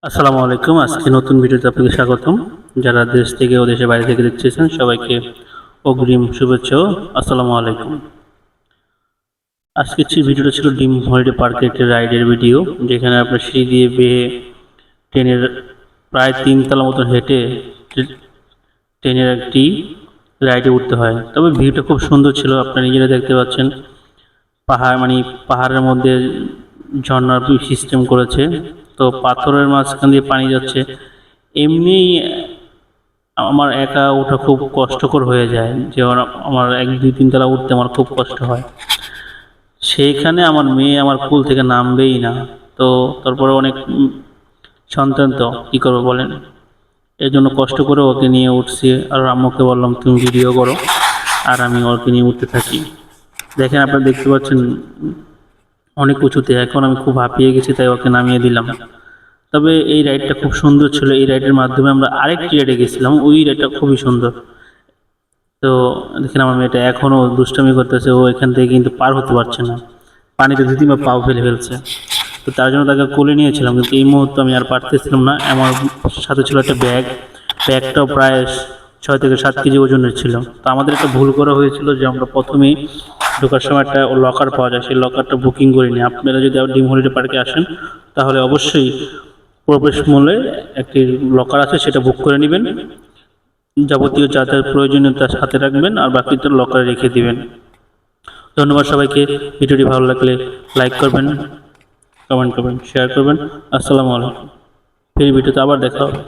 আসসালামু আলাইকুম। আজকে নতুন ভিডিওতে আপনাকে স্বাগতম। যারা দেশ থেকে ও দেশের বাইরে থেকে দেখতেছেন সবাইকে অগ্রিম শুভেচ্ছা ও আসসালামু আলাইকুম। আজকের ভিডিওটা ছিল ডিম হলিডে পার্কের একটি রাইডের ভিডিও, যেখানে আপনার সিঁড়ি দিয়ে বেয়ে ট্রেনের প্রায় 3 তলা মতন হেঁটে ট্রেনের একটি রাইডে উঠতে হয়। তবে ভিউটা খুব সুন্দর ছিল, আপনারা নিজেরা দেখতে পাচ্ছেন। পাহাড়ের মধ্যে ঝর্ণার সিস্টেম করেছে, তো পাথরের মাঝখান দিয়ে পানি যাচ্ছে। এমনি আমার একা ওঠা খুব কষ্টকর হয়ে যায়, যেমন আমার 1 2 3 তলা উঠতে আমার খুব কষ্ট হয়। সেইখানে আমার মেয়ে আমার কুল থেকে নামবেই না। তো তারপরে অনেক সন্তান, তো কী করবো বলেন, এই জন্য কষ্ট করে ওকে নিয়ে উঠছি। আর আম্মুকে বললাম তুমি ভিডিও করো, আর আমি ওকে নিয়ে উঠতে থাকি। দেখেন, আপনারা দেখতে পাচ্ছেন অনেক উঁচুতে। এখন আমি খুব হাঁপিয়ে গেছি, তাই ওকে নামিয়ে দিলাম। তবে এই রাইডটা খুব সুন্দর ছিল। এই রাইডের মাধ্যমে আমরা আরেকটি রাইডে গেছিলাম, ওই রাইডটা খুবই সুন্দর। তো দেখেন আমার মেয়েটা এখনও দুষ্টামি করতেছে, ও এখান থেকে কিন্তু পার হতে পারছে না, পানিতে 2 3 বার পাও ফেলে ফেলছে। তো তার জন্য তাকে কোলে নিয়েছিলাম, কিন্তু এই মুহূর্তে আমি আর পারতেছিলাম না। আমার সাথে ছিল একটা ব্যাগটাও প্রায় 6 থেকে 7 কেজি ওজনের ছিল। তো আমাদের একটা ভুল করা হয়েছিল যে আমরা প্রথমেই ঢোকার সময় একটা লকার পাওয়া যায়, সেই লকারটা বুকিং করে নিই। আপনারা যদি ডিম হলিডে পার্কে আসেন তাহলে অবশ্যই প্রবেশ মূল্যে একটি লকার আছে, সেটা বুক করে নেবেন। যাবতীয় যা যা প্রয়োজনীয়তা সাথে রাখবেন, আর বাকিটা লকারে রেখে দিবেন। ধন্যবাদ সবাইকে। ভিডিওটি ভালো লাগলে লাইক করবেন, কমেন্ট করবেন, শেয়ার করবেন। আসসালামু আলাইকুম। ফের ভিডিওতে আবার দেখা হবে।